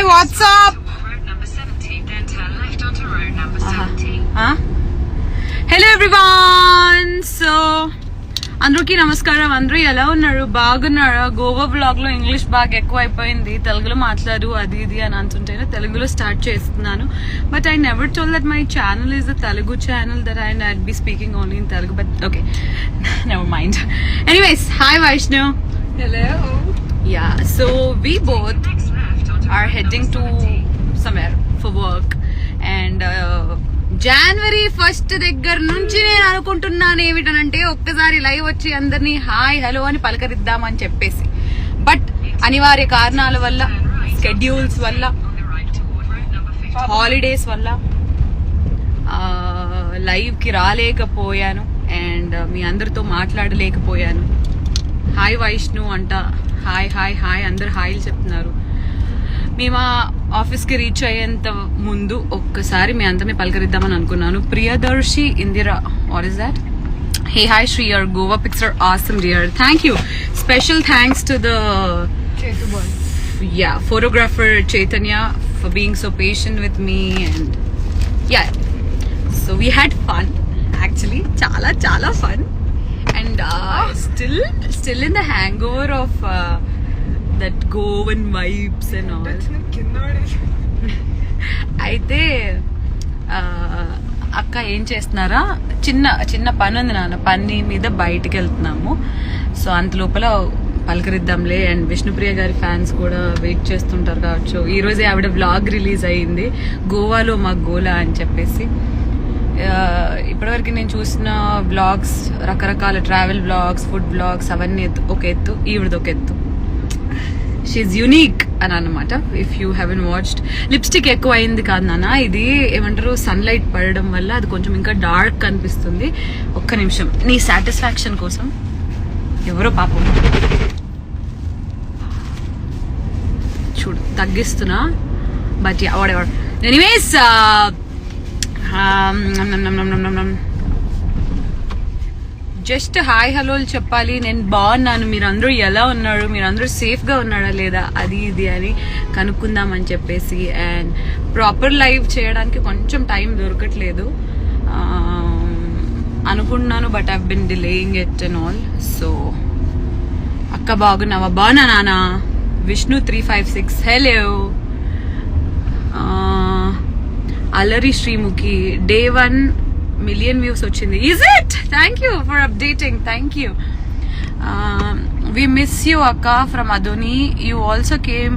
Hi, what's up? Hello everyone. So, అందరికి నమస్కారం. అందరూ ఎలా ఉన్నారు? బాగున్నారా? గోవా బ్లాగ్ లో ఇంగ్లీష్ బాగా ఎక్కువ అయిపోయింది. తెలుగులో మాట్లాడు అది ఇది అని అంటుంటేనే తెలుగులో స్టార్ట్ చేస్తున్నాను. But I never told that my channel is a Telugu channel that I not be speaking only in Telugu. But okay, never mind. Anyways, hi Vaishnav. Hello. Yeah, so we both are heading to somewhere for work and January 1st దగ్గర నుంచి నేను అనుకుంటున్నాను ఏమిటనంటే ఒక్కసారి live వచ్చి అందరినీ hi hello అని పలకరిద్దామని చెప్పేసి. But అనివార్య కారణాల వల్ల, స్కెడ్యూల్స్ వల్ల, హాలిడేస్ వల్ల లైవ్ కి రాలేకపోయాను అండ్ మీ అందరితో మాట్లాడలేకపోయాను. హాయ్ వైష్ణు అంట, హాయ్ హాయ్ హాయ్, అందరు హాయ్లు చెప్తున్నారు. మేము ఆఫీస్ కి రీచ్ అయ్యేంత ముందు ఒక్కసారి మీ అందరినీ పలకరిద్దామని అనుకున్నాను. Priyadarshi Indira, what is that? Hey hi Sri, your Goa pics are awesome dear. Thank you. Special thanks to the photographer Chaitanya for being so patient with me and yeah, so we had fun actually, chala fun and still in the hangover of that Goan vibes and all. అయితే అక్క ఏం చేస్తున్నారా, చిన్న పని ఉంది నాన్న, పని మీద బయటికి వెళ్తున్నాము. సో అంత లోపల పలకరిద్దాంలే. అండ్ విష్ణుప్రియ గారి ఫ్యాన్స్ కూడా వెయిట్ చేస్తుంటారు కావచ్చు. ఈ రోజే ఆవిడ వ్లాగ్ రిలీజ్ అయ్యింది, గోవాలో మా గోలా అని చెప్పేసి. ఇప్పటివరకు నేను చూసిన వ్లాగ్స్, రకరకాల ట్రావెల్ వ్లాగ్స్, ఫుడ్ వ్లాగ్స్, అవన్నీ ఒక ఎత్తు, ఈవిడది ఒక ఎత్తు. షీఈ్ యూనిక్ అని అన్నమాట. If you haven't watched. Lipstick ఎక్కువ అయింది కాదు నాన్న, ఇది ఏమంటారు సన్లైట్ పడడం వల్ల అది కొంచెం ఇంకా డార్క్ కనిపిస్తుంది. ఒక్క నిమిషం నీ సాటిస్ఫాక్షన్ కోసం. ఎవరో పాపం చూడు తగ్గిస్తున్నా. బట్ వాడెవర్. ఎనీవేస్, జస్ట్ హాయ్ హలోలు చెప్పాలి. నేను బాగున్నాను, మీరందరూ ఎలా ఉన్నారు, మీరందరూ సేఫ్గా ఉన్నారా లేదా, అది ఇది అని కనుక్కుందామని చెప్పేసి. అండ్ ప్రాపర్ లైవ్ చేయడానికి కొంచెం టైం దొరకట్లేదు అనుకుంటున్నాను, but I've been delaying it and all. So అక్క బాగున్నావా? బాగున్నా నాన్న. విష్ణు 356 హలో. అలరి శ్రీముఖి Day 1 million views వచ్చింది. Is it? Thank you for updating. Thank you. We miss you akka from Adoni. You also came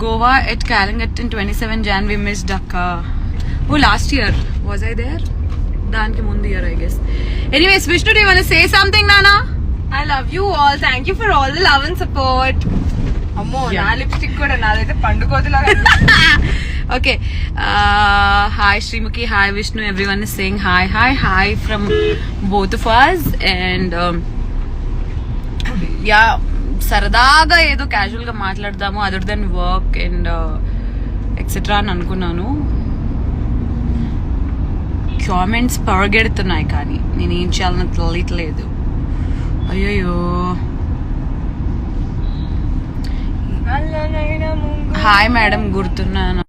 Goa at Kalingat in 27 Jan. We missed akka. Oh, last year was I there? Danki mundu year I guess. Anyways, Vishnu, do you want to say something, Nana? I love you all. Thank you for all the love and support. అమ్మో, నా lipstick కూడా నాదైతే పండుకోదులాగా. Okay, hi Srimukhi, hi Vishnu, everyone is saying hi from both of us. And yeah, సరదాగా ఏదో casual గా మాట్లాడదాము other than work and etcetera అని అనుకున్నాను. కామెంట్స్ పరగెడుతున్నాయి కానీ నేనేం చేయాలని తెలియట్లేదు. అయ్యో. హాయ్ మేడం, గుర్తున్నాను.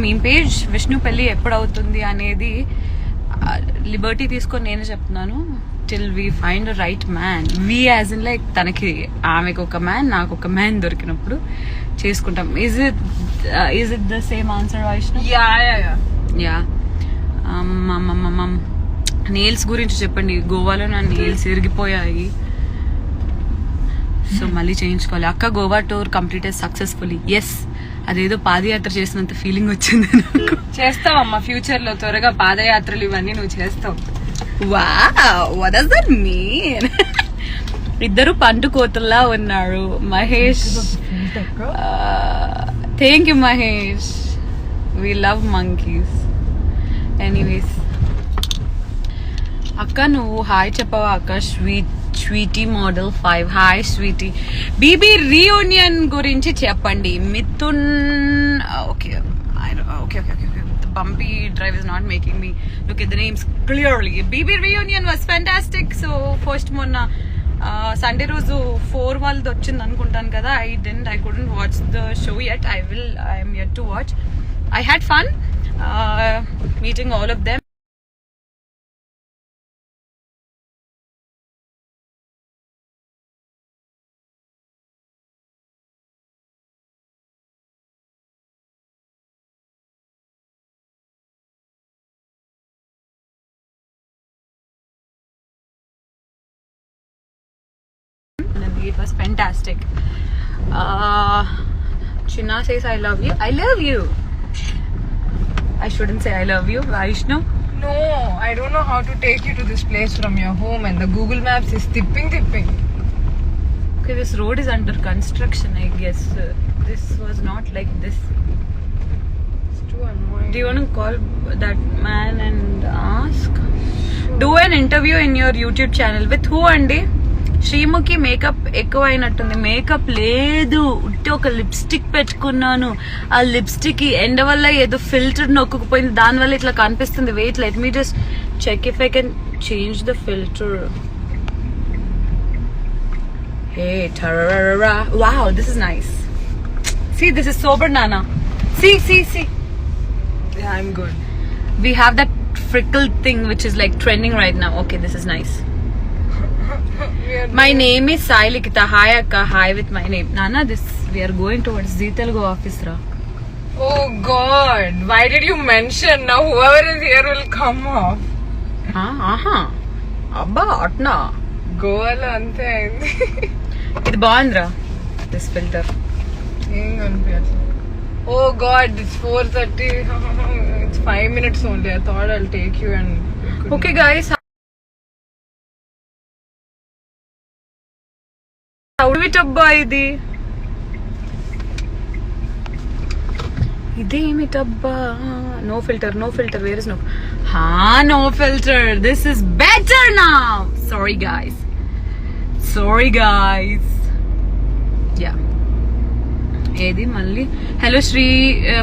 మీమ్ పేజ్ విష్ణు పెళ్లి ఎప్పుడు అవుతుంది అనేది లిబర్టీ తీసుకొని నేను చెప్తున్నాను. Till we find right man, we as in like తనకి, ఆమెకు ఒక మ్యాన్, నాకు ఒక మ్యాన్ దొరికినప్పుడు చేసుకుంటాం. Is it the same answer Vaishnav? Yeah. Nails గురించి చెప్పండి. గోవాలో నా నెయిల్స్ ఇరిగిపోయాయి, సో మళ్ళీ చేయించుకోవాలి. అక్క Goa tour completed successfully. Yes, అదేదో పాదయాత్ర చేసినంత ఫీలింగ్ వచ్చింది నాకు. చేస్తావమ్మా ఫ్యూచర్ లో త్వరగా పాదయాత్రలు ఇవన్నీ నువ్వు చేస్తావు. Wow, what does that mean? ఇద్దరు పండు కోతుల్లా ఉన్నారు. Mahesh, thank you Mahesh, we love monkeys. Anyways అక్క నువ్వు హాయ్ చెప్పవా అక్క? Sweetie model 5. Hi sweetie. BB reunion గురించి చెప్పండి. Mithun, okay okay okay okay. The bumpy drive is not making me look at the names clearly. BB reunion was fantastic. So first మొన్న Sunday రోజు 4 వాళ్ళది వచ్చింది అనుకుంటాను కదా. I couldn't watch the show yet. I am yet to watch. I had fun meeting all of them. It was fantastic. Chinna says I love you. I love you. I shouldn't say I love you, Vaishnu. No, I don't know how to take you to this place from your home, and the Google Maps is tipping. Okay, this road is under construction, I guess. This was not like this. It's too annoying. Do you want to call that man and ask? Do an interview in your YouTube channel. With who, Andy? Sreemukhi makeup ఎక్కువ అయినట్టుంది. Makeup లేదు, ఉట్టి ఒక lipstick పెట్టుకున్నాను. ఆ lipstick ఎండ వల్ల ఏదో ఫిల్టర్ నొక్కుపోయింది, దాని వల్ల ఇట్లా కనిపిస్తుంది. Wait, let me just check if I can change the filter. Hey టరరరా, wow, this is nice. See, this is sober Nana. See. Yeah, I'm good. We have that frickle thing which is like trending right now. Okay, this is nice. My name is Sai Likita. Hi Akka. Hi with my name. Nana, we are going towards Zee Telugu office ra. Oh God, why did you mention? Now whoever is here will come off. Aha. Abba, atna. Goala ante aindi. ఇది బాగుందిరా, this filter. ఏం కనిపించట్లేదు. Oh God, it's 4:30. It's 5 minutes only. I thought I'll take you and. Okay guys. అవుటబ్బా ఇదేమిటబ్బా? No filter, where is no filter. This is better now. Sorry guys. Yeah, ఏది మళ్ళీ hello Sri,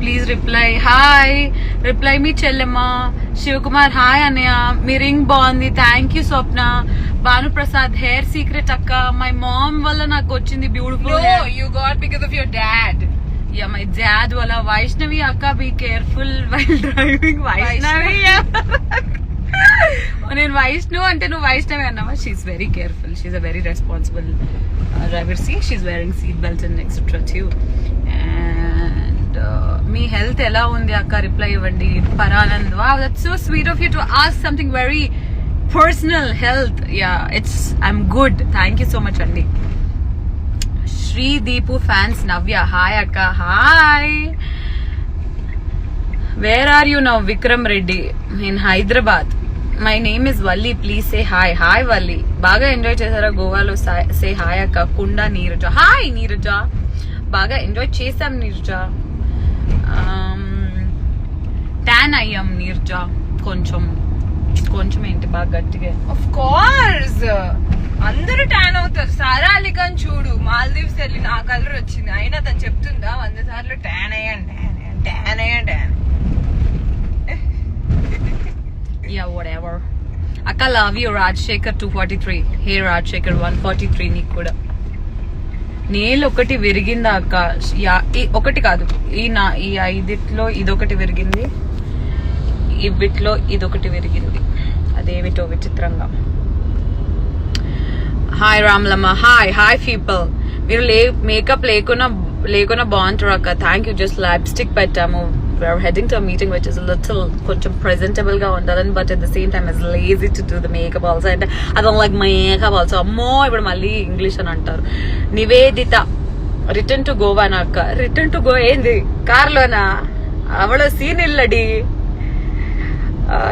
please reply. Hi, reply మీ చెల్లెమ్మ. Sivakumar hi అన్నయ్య, మీ ring బాగుంది. Thank you Swapna. Bhanuprasad hair secret అక్క, మై మామ్ వల్ల నాకు వచ్చింది beautiful. No, you got because of your dad. Yeah, my dad wala. Vaishnavi akka, be careful while driving. Vaishnavi. నేను వైష్ణు అంటే నువ్వు వైష్ణవి అన్నావా? She's very careful. She's a very responsible driver. She's wearing seat belt and etcetera too. And మీ health ఎలా ఉంది అక్క? Reply ఇవ్వండి. Paranand, wow, that's so sweet of you to ask something very personal. Health, yeah, I'm good. Thank you so much అండి. Sri Deepu fans Navya hi అక్క. Hi. Where are you now? Vikram Reddy in Hyderabad. My name is Valli, please say hi. Hi Valli. బాగా enjoy చేశారా గోవాలో? Say hi అక్క. కుండా Neeraja hi. Neeraja బాగా enjoy చేశాం Neeraja. Tan అయ్యాం నీరజ, కొంచెం ఏంటి బాగా గట్టిగా. ఆఫ్ కోర్స్ అందరూ ట్యాన్ అవుతారు. సారా అలీ ఖాన్ చూడు, మాల్దీవ్స్ వెళ్ళి నా కలర్ వచ్చింది, అయినా తను చెప్తుందా 100 సార్లు ట్యాన్ అయ్యాను. Yeah, whatever. Akka, love you. Rajshekar 243. Hey Rajshekar 143 నీకు కూడా. నేలు ఒకటి విరిగిందా అక్క? ఒకటి కాదు, ఈ 5 ఇదొకటి విరిగింది, ఇవిట్లో ఇదొకటి విరిగింది. అదేమిటో విచిత్రంగా. హాయ్ రామ్లమ్మ. Hi people. మీరు మేకప్ లేకున్నా లేకున్నా బాగుంటారు అక్క. Thank you. జస్ట్ లిప్స్టిక్ పెట్టాము. We're heading to meeting which is little కొంచెం ప్రెజెంటబుల్ గా ఉండాలని, but at the same time is lazy to do the makeup also. అంటే అది లైక్ మేకప్ ఆల్సో. అమ్మో ఇప్పుడు మళ్ళీ ఇంగ్లీష్ అని అంటారు. నివేదిత రిటర్న్ టు గోవా నా అక్క. రిటర్న్ టు గో ఏంది కార్లోనా? అవళ సీన్ ఇల్లడి.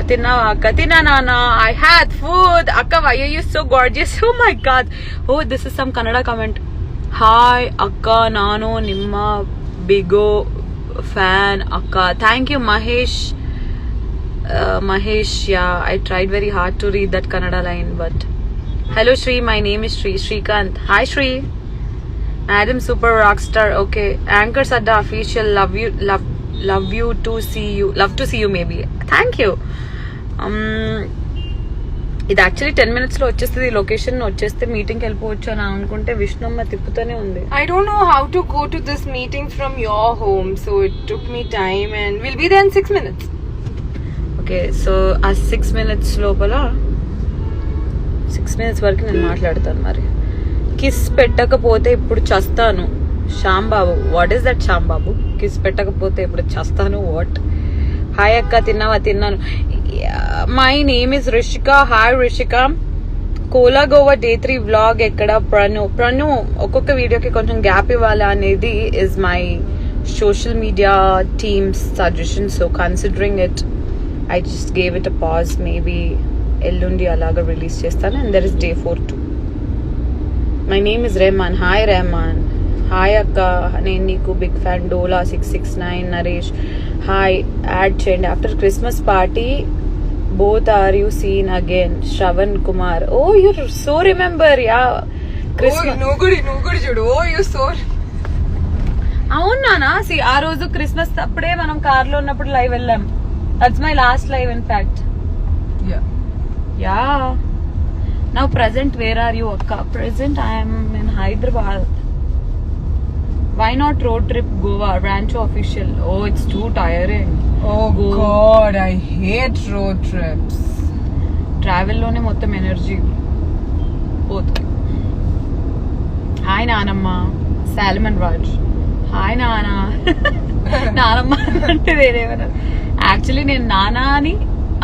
తిన్నావా అక్క? తిన్నా నాన్న. I had food. అక్క why are you so gorgeous? Oh my god. Oh this is some Kannada comment. Hi ಅಕ್ಕ, ನಾನು ನಿಮ್ಮ ಬಿಗೋ ಫ್ಯಾನ್ ಅಕ್ಕ. Thank you Mahesh. Mahesh, yeah, I tried very hard to read that Kannada line, but hello Shri, my name is Srikanth. Hi Shri. Adam super rockstar. Okay, Anchor Sadda official. Love you to see you. Love to see you maybe. Thank you. ఇది actually 10 minutes లో వచ్చేస్తుంది. Location వచ్చేస్తే మీటింగ్కి వెళ్ళిపోవచ్చు అని అనుకుంటే విష్ణుమ్మ తిప్పుతూనే ఉంది. I don't know how to go to this meeting from your home, so it took me time and we'll be there in 6 minutes. Okay, so ఆ 6 minutes లోపల 6 minutes వరకు నేను మాట్లాడతాను. మరి కిస్ పెట్టకపోతే ఇప్పుడు చస్తాను. Shyambabu, what is that Shyambabu? Kiss పెట్టకపోతే ఇప్పుడు చస్తాను వాట్? హాయ్ అక్క, తిన్నావా? తిన్నాను. My name is Rishika. Hi Rishika. కోలా గోవా డే 3 వ్లాగ్ ఎక్కడ? ప్రణు ఒక్కొక్క వీడియోకి కొంచెం గ్యాప్ ఇవ్వాలా అనేది is my social media teams suggestion. So considering it, I just gave it a pause. Maybe ఎల్లుండి అలాగా రిలీజ్ చేస్తాను. And there is day 4 too. My name is Rehman. Hi Rehman. Hi అక్క, నేను నీకు బిగ్ ఫ్యాన్. డోలా 669. నరేష్ హాయ్. యాడ్ చేయండి. After Christmas party both are you seen again? Shravan Kumar. Oh, you so remember, yeah. Christmas. Oh, no good చూడు. Oh, you so. అవునా? C ఆ రోజు Christmas అప్పుడే మనం కార్ లో ఉన్నప్పుడు లైవ్ వెళ్ళాం. That's my last live in fact. Yeah. Now present, where are you akka? Present I am in Hyderabad. Why not road trip Goa? Rancho official. Oh, it's too tiring. Oh God, I hate road trips. Travel లోనే మొత్తం energy పోతుంది. Hi నానమ్మ. Salmon Raj. Hi నానా. నానమ్మ అంటే వేరేమన్నా. Actually నేను నానా అని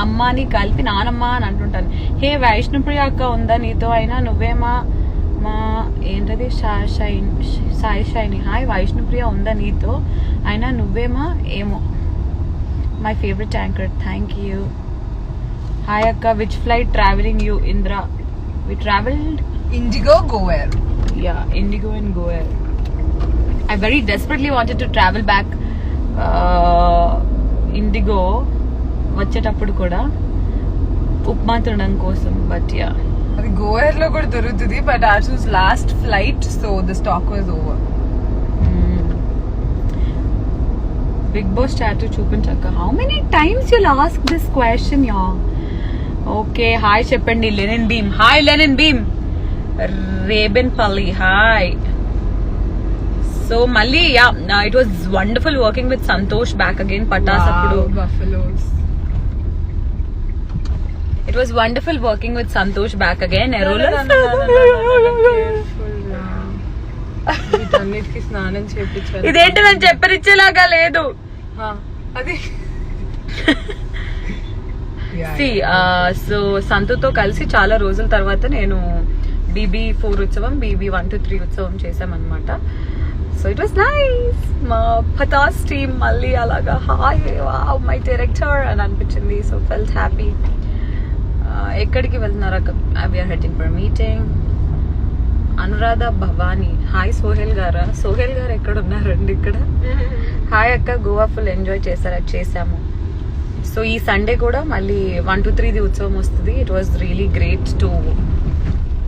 అమ్మాని కలిపి నానమ్మ అని అంటుంటాను. హే వైష్ణుప్రియ అక్క ఉందా నీతో? అయినా నువ్వేమా మా ఏంటది సాయి షైని. హాయ్ వైష్ణుప్రియ ఉందా నీతో? అయినా నువ్వేమా ఏమో. My favourite anchor. Thank you. Hi అక్క. Which flight travelling you? ఇంద్రా. We travelled Indigo, go where? Yeah, Indigo and Go Air. I very desperately wanted to travel back Indigo వచ్చేటప్పుడు కూడా ఉప్మా తినడం కోసం. బట్ యా, అది గోవర్ లో కూడా దొరుకుతుంది. But ours was last flight, so the stock was over. Bigg Boss tattoo చూపించాక how many times you'll ask this question yeah? Okay, hi చెప్పండి లెనిన్ భీమ్. హాయ్ లెనిన్ భీమ్. రేబెన్ పల్లి హాయ్. సో మళ్ళీ yeah, it was wonderful working with Santosh back again. Pataas అప్పుడు Buffaloes. It was wonderful working with Santosh back again. వీటన్నిటికి స్నానం చేయించాలి. ఇదేంటి నేను చెప్పరిచ్చేలాగా లేదు. అది సో సంతుతో కలిసి చాలా రోజుల తర్వాత నేను BB4 ఉత్సవం, BB1-3 ఉత్సవం చేసామన్నమాట. So it was nice. మా పటాస్ టీమ్ మళ్ళీ అలాగా హాయ్ వావ్ మై డైరెక్టర్ అని అనిపించింది. So felt happy. ఎక్కడికి వెళ్తున్నారా? We are heading for meeting. Anuradha Bhavani. Hi Sohel గారా? సోహెల్ గారు ఎక్కడ ఉన్నారండి ఇక్కడ? హాయ్ అక్క, గోవా ఫుల్ ఎంజాయ్ చేశారా? చేసాము. సో ఈ సండే కూడా మళ్ళీ 1-2-3 ఉత్సవం వస్తుంది. It was really great to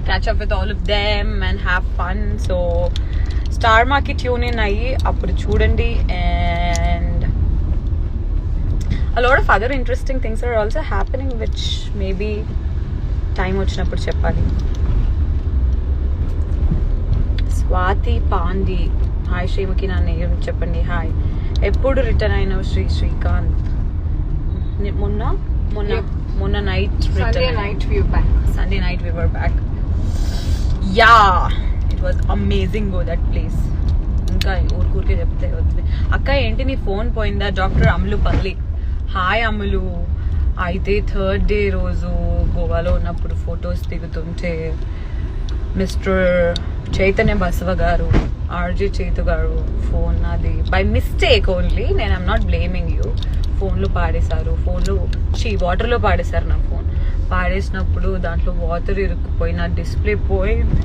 catch up with all of them and have fun. So star మాకి ట్యూన్ ఇన్ అయ్యి అప్పుడు చూడండి. And a lot of other interesting things are also happening which maybe time వచ్చినప్పుడు చెప్పాలి. స్వాతి పాండి. Hi Sreemukhi, నా name చెప్పండి. Hi. ఎప్పుడు return అయినావు శ్రీకాంత్? మొన్న night. Sunday night we were back. Sunday night we were back. Yeah, it was amazing. Go that place. ఇంకా ఊరికే చెప్తే వద్దు. అక్క ఏంటి నీ ఫోన్ పోయిందా? డాక్టర్ అమలుపల్లి. హాయ్ అమలు. అయితే 3rd డే రోజు గోవాలో ఉన్నప్పుడు ఫొటోస్ దిగుతుంటే మిస్టర్ చైతన్య బసవ గారు, ఆర్జే చైతు గారు ఫోన్ నాది బై మిస్టేక్ ఓన్లీ, నేను ఐమ్ నాట్ బ్లేమింగ్ యూ, ఫోన్లో పాడేశారు. వాటర్లో పాడేశారు నా ఫోన్. పాడేసినప్పుడు దాంట్లో వాటర్ ఇరుక్కుపోయి నా డిస్ప్లే పోయింది.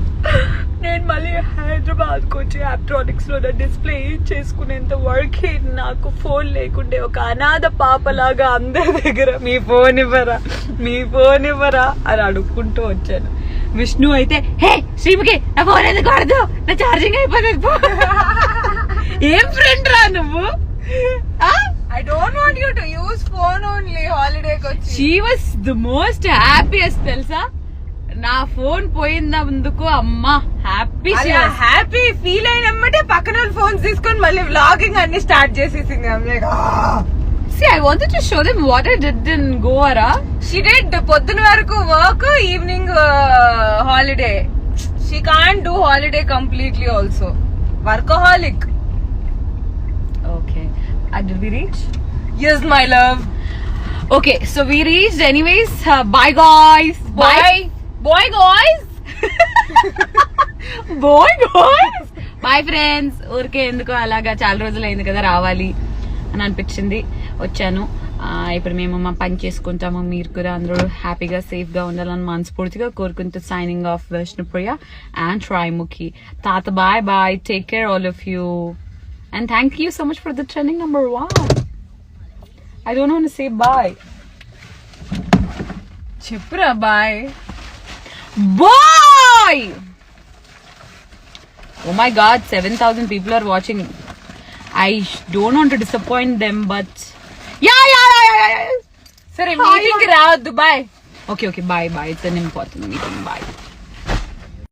నేను మళ్ళీ హైదరాబాద్కి వచ్చి ఎలక్ట్రానిక్స్ లో నా డిస్ప్లే చేసుకునేంత వర్క్ నాకు ఫోన్ లేకుంటే ఒక అనాథ పాపలాగా అందరి దగ్గర మీ ఫోన్ ఇవ్వరా అని అడుక్కుంటూ వచ్చాను. విష్ణు అయితే హే శ్రీముఖి నా ఫోన్ ఎందుకు వాడదు, నా ఛార్జింగ్ అయిపోతుంది. ఏం ఫ్రెండ్ రా నువ్వు? I don't want you to use phone only holiday కి వచ్చి. She was the most happiest తెలుసా. నా ఫోన్ పోయినందుకు అమ్మా హ్యాపీ ఫీల్ అయినమ్మటే పక్కన ఫోన్స్ తీసుకొని మళ్ళీ వ్లాగింగ్ అన్ని స్టార్ట్ చేసేసింది. See, I wanted to show them what I did in Goa. She did పొద్దున వరకు work, evening holiday. She can't do holiday completely also. Workaholic. Okay. Did we reach? Yes, my love. Okay, so we reached anyways. Bye guys. Bye. Boy guys. Boy guys. Bye friends. ఊరికే ఎందుకు అలాగా చాలా రోజులు అయింది కదా రావాలి అని అనిపించింది, వచ్చాను. ఇప్పుడు మేము మా పని చేసుకుంటాము, మీరు కూడా అందరూ హ్యాపీగా సేఫ్ గా ఉండాలని మనస్ఫూర్తిగా కోరుకుంటూ signing off Vishnupriya and Sreemukhi. తాత bye bye, take care all of you and thank you so much for the trending number 1. I don't want to say bye. చెప్పురా bye. Bye. Oh my god, 7,000 people are watching. I don't want to disappoint them, but yeah. సరే meeting కి రావద్దు. Bye. Okay, bye. It's an important meeting. Bye.